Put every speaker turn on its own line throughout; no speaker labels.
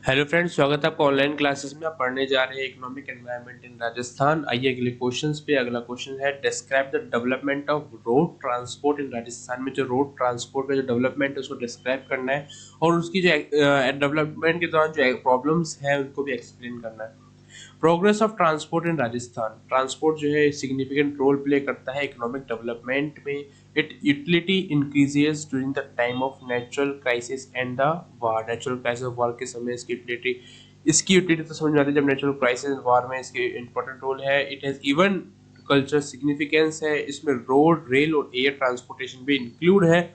Hello friends, स्वागत है आपका ऑनलाइन क्लासेस में। आप पढ़ने जा रहे हैं इकोनॉमिक एनवायरनमेंट इन राजस्थान। आइए अगले क्वेश्चंस पे। अगला क्वेश्चन है describe the development of road transport in Rajasthan में। जो रोड ट्रांसपोर्ट का जो डेवलपमेंट है उसको डिस्क्राइब करना है और उसकी जो डेवलपमेंट के दौरान जो प्रॉब्लम्स है उनको भी एक्सप्लेन करना है। Progress of transport in Rajasthan. Transport जो है सिग्निफिकेंट रोल प्ले करता है इकोनॉमिक डेवलपमेंट में। It utility increases during the time of natural crisis and the war. Natural crisis और वार के समय इसकी यूटिलिटी तो समझ में आती है जब नेचुरल क्राइसिस एंड वार में इसके इंपॉर्टेंट रोल है। It has even culture significance है। इसमें रोड, रेल और एयर ट्रांसपोर्टेशन भी इंक्लूड है।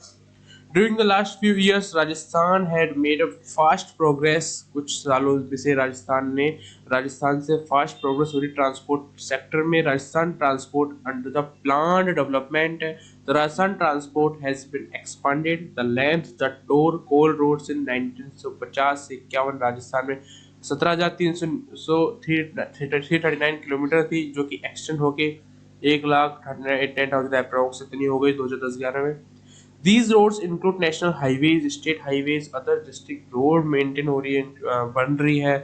During the last few years, Rajasthan had made a fast progress। कुछ सालों से राजस्थान से फास्ट प्रोग्रेस हो रही ट्रांसपोर्ट सेक्टर में। Rajasthan transport under the planned development, the Rajasthan transport has been expanded the length the tar coal roads in 1950 से 51 राजस्थान में 17,339 kilometre थी, जो कि एक्सटेंड होके 1,10,000 अप्रोक्स इतनी हो गई 2010-11 में। These roads include national highways, state highways, other district road maintain हो रही है, बन रही है।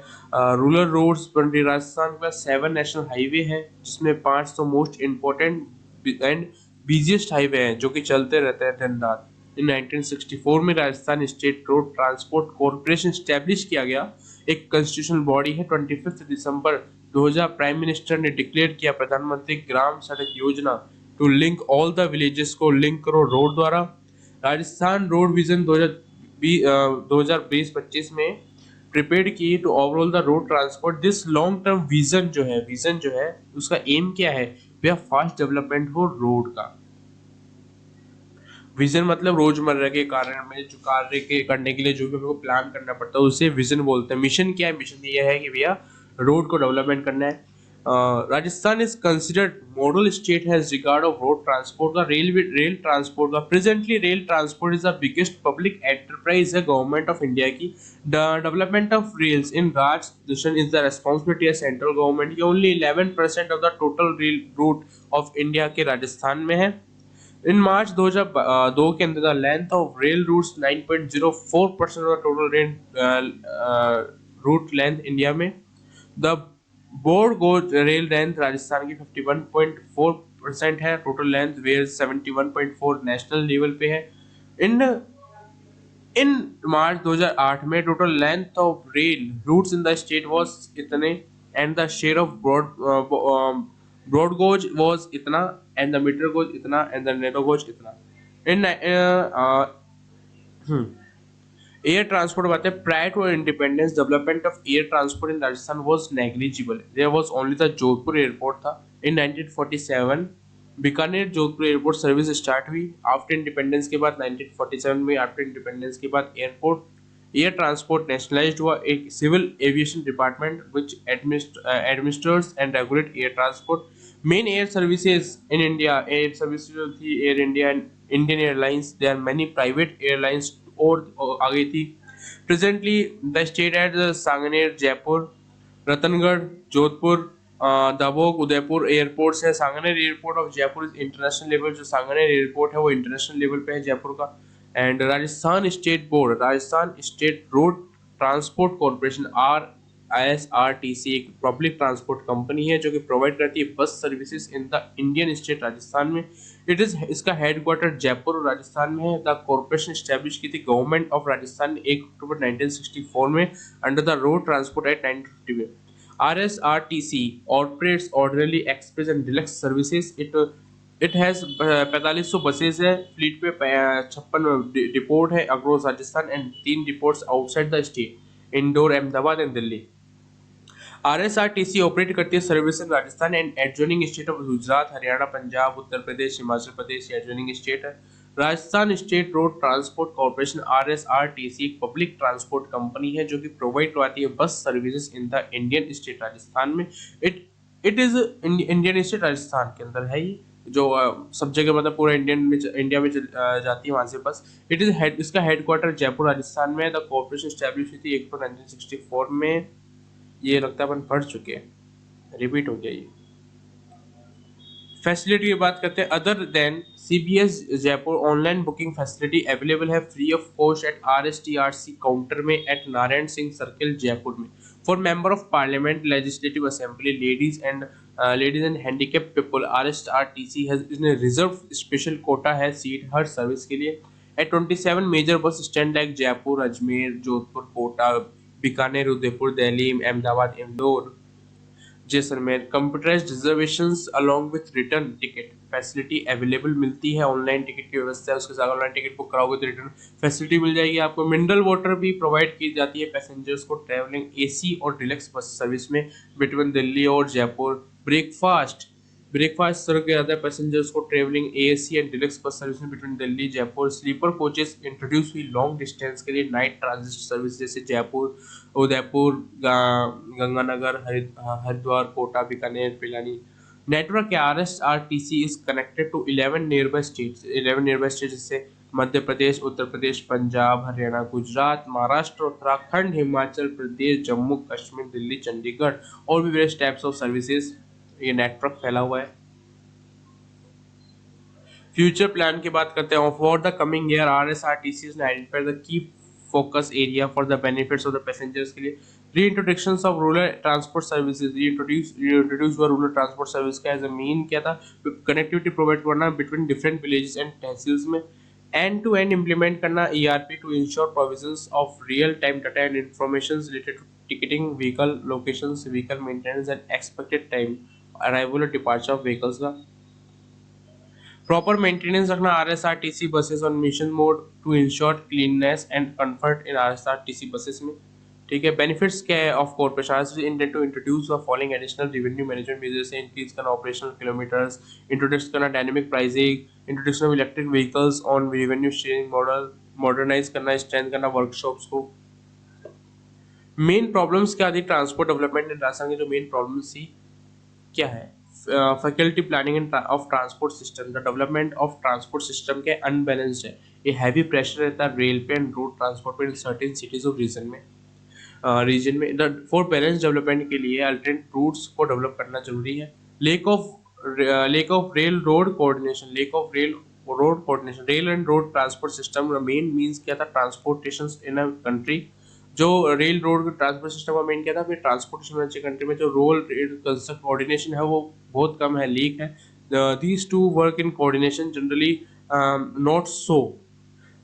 रूरल रोड्स बन रही है। राजस्थान के पास 7 नेशनल हाईवे है, जिसमें 5 तो most important and busiest highway हैं जो कि चलते रहते हैं दिन रात। इन 1964 में Rajasthan state road transport corporation establish किया गया। एक कॉन्स्टिट्यूशनल बॉडी है। 25 दिसंबर 2000 प्राइम मिनिस्टर ने डिक्लेयर किया Pradhan Mantri Gram Sadak Yojana to link all the villages को लिंक करो रोड द्वारा। राजस्थान रोड विजन 2020-25 में प्रिपेयर की to overall the road transport. This long term vision जो है उसका एम क्या है भैया? फास्ट डेवलपमेंट हो रोड का। विजन मतलब रोजमर्रा के कारण में जो कार्य के करने के लिए जो भी हमको प्लान करना पड़ता है उसे विजन बोलते हैं। मिशन क्या है? मिशन ये है कि भैया रोड को डेवलपमेंट करना है। Rajasthan is considered model state has regard of road transport का। रेल ट्रांसपोर्ट का presently rail transport is the biggest public enterprise है गवर्नमेंट ऑफ इंडिया की। The development of rails in Rajasthan is the responsibility of central government की। Only 11% of the total rail route of India के राजस्थान में है। In March 2002 के अंदर the length of rail routes 9.04% of total root length India में। The broad gauge rail length Rajasthan की 51.4% है total length, where 71.4 national level पे है। इन इन मार्च 2008 में total length of rail routes in the state was इतने and the share of broad gauge was इतना and the metre gauge इतना and the narrow gauge इतना। In air transport बात है। Prior to independence development of air transport in Rajasthan was negligible. There was only the Jodhpur airport था। In 1947 Bikaner Jodhpur airport service start हुई। After independence के बाद 1947 में after independence के बाद एयर ट्रांसपोर्ट नेशनलाइज्ड हुआ। एक civil aviation department which administers and regulate air transport. Main air services in India, air services थी Air India and Indian Airlines. There are many private airlines और आ गई थी। Presently the state at Sanganer, Jaipur, Ratangarh, Jodhpur, Dabok, Udaipur airports है। Sanganer airport of Jaipur international level, जो Sanganer airport है वो international level पे है जयपुर का। And Rajasthan state road transport corporation RISRTC एक पब्लिक ट्रांसपोर्ट कंपनी है जो कि प्रोवाइड करती है bus services in the Indian state Rajasthan में। इसका हेडक्वार्टर जयपुर राजस्थान में है। द कॉर्पोरेशन स्टैब्लिश की थी गवर्नमेंट ऑफ राजस्थान ने 1 अक्टूबर 1964 में under the road transport act 1950 में। RSRTC operates ordinary express and deluxe services। It has 4500 buses है। फ्लीट पे 56 डिपोट है across Rajasthan and 3 depots outside the state, Indore, Ahmedabad and Delhi. RSRTC operate करती है service in Rajasthan and adjoining state of Gujarat, Haryana, Punjab, Uttar Pradesh, Himachal Pradesh adjoining state है। Rajasthan state road transport corporation RSRTC एक public transport company है जो कि प्रोवाइड करवाती है bus services in the Indian state Rajasthan में। It it is Indian state Rajasthan के अंदर है ये, जो सब जगह मतलब पूरा इंडिया में जाती है वहां से बस। इसका हेडक्वार्टर जयपुर राजस्थान में है। द कॉर्पोरेशन स्टैब्लिश हुई थी 1 अक्टूबर 1964 में। ये लगता है अपन पढ़ चुके हैं, रिपीट हो गया ये। फैसिलिटी की बात करते हैं, other than CBS Jaipur online booking facility available है free of cost at RSTRC counter में एट नारायण सिंह सर्किल जयपुर में for member of parliament legislative assembly ladies and handicap people. RSRTC has reserve special quota है seat हर service के लिए at 27 major bus stand like Jaipur, Ajmer, Jodhpur, Kota, Bikaner, Udaipur, Delhi, Ahmedabad, Indore, Jaisalmer. Computerised reservations along with return ticket facility available मिलती है, online ticket की व्यवस्था है, उसके साथ ऑनलाइन टिकट बुक कराओगे तो रिटर्न फैसिलिटी मिल जाएगी आपको। मिनरल वाटर भी प्रोवाइड की जाती है पैसेंजर्स को ट्रैवलिंग AC और डिलक्स बस सर्विस में बिटवीन दिल्ली और जयपुर। ब्रेकफास्ट सर्व किया जाता है पैसेंजर्स को travelling AC and deluxe bus service में between Delhi Jaipur. Sleeper coaches introduce हुई लॉन्ग डिस्टेंस के लिए नाइट ट्रांजिट सर्विस जैसे जयपुर, उदयपुर, गंगानगर, हरिद्वार, कोटा, बीकानेर, पिलानी। नेटवर्क है RSRTC is connected to 11 nearby states. 11 nearby states जैसे मध्य प्रदेश, उत्तर प्रदेश, पंजाब, हरियाणा, गुजरात, महाराष्ट्र, उत्तराखंड, हिमाचल प्रदेश, जम्मू कश्मीर, दिल्ली, चंडीगढ़ और भी वेरियस टाइप्स ऑफ सर्विसेज। ये नेटवर्क फैला हुआ है। फ्यूचर प्लान की बात करते हैं, for the coming year RSRTC ने identified the key focus area for the benefits of the passengers के लिए reintroduction of rural transport services. Reintroduce हुआ रूरल ट्रांसपोर्ट सर्विस का एज अ मीन क्या था, कनेक्टिविटी प्रोवाइड करना between different villages and tehsils में, and to and implement करना ERP to ensure provisions of real time data and information related to ticketing, vehicle locations, vehicle maintenance and expected time arrival और departure of vehicles का। Proper maintenance रखना RSRTC buses on mission mode to ensure cleanness and comfort in RSRTC buses में। ठीक है, benefits क्या है of corporation intend to introduce व following additional revenue management measures से इंक्रीज करना ऑपरेशनल किलोमीटर्स, इंट्रोड्यूस करना dynamic pricing, introduction of electric vehicles on revenue sharing model, modernise करना, स्ट्रेंथ करना वर्कशॉप्स को। मेन प्रॉब्लम्स क्या थी ट्रांसपोर्ट डेवलपमेंट इन राजस्थान की, जो मेन प्रॉब्लम्स थी क्या है, faculty planning of transport system, the development of transport system के अनबैलेंस्ड है, ये हैवी प्रेशर रहता है रेल पे एंड रोड ट्रांसपोर्ट पे in certain cities of region में द फॉर बैलेंस डेवलपमेंट के लिए अल्टरनेट रूट्स को डेवलप करना जरूरी है। Lack of rail and road transport system main means क्या था, ट्रांसपोर्टेशन इन अ कंट्री। जो रेल रोड ट्रांसपोर्ट सिस्टम का मेन क्या था, फिर ट्रांसपोर्टेशन अच्छी कंट्री में जो रोड रेल कंस्ट्रक्ट कोऑर्डिनेशन है वो बहुत कम है, लीक है। These two work in coordination generally not so.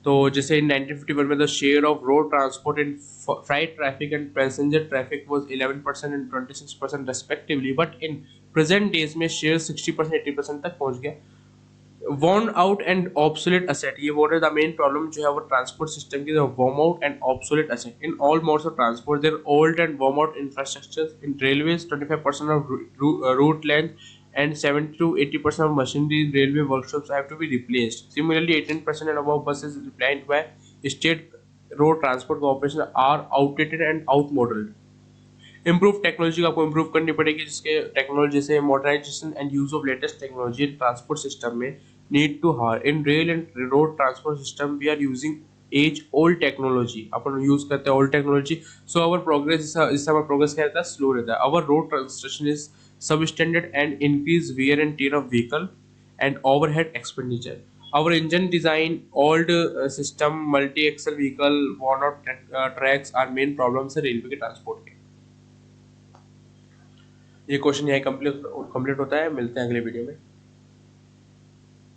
तो जैसे इन 1951 में the share of road transport in freight traffic and passenger traffic was 11% and 26% respectively, but in present days में share 60% 80% तक पहुंच गया। worn out and obsolete asset, ये what is the main problem जो है वो ट्रांसपोर्ट सिस्टम की, worn out and obsolete asset in all modes of transport, their old and worn out infrastructure in railways, 25% of route length and 70 to 80% of machinery in railway workshops have to be replaced. Similarly, 18% and above buses planned by state road transport corporation are outdated and outmoded. Improve technology आपको improve करनी पड़ेगी, जिसके technology से modernisation and use of latest technology transport system में need to हार in rail and road transport system we are using as old technology, अपन use करते हैं old technology. So our progress इससे हमारा प्रोग्रेस क्या रहता है, स्लो रहता है। Our road construction is substandard and increase wear and tear of vehicle and overhead expenditure. Our engine design, old system, multi-axle vehicle, worn out tracks are main problems है railway के transport के। ये question यही complete होता है, मिलते हैं अगले वीडियो में।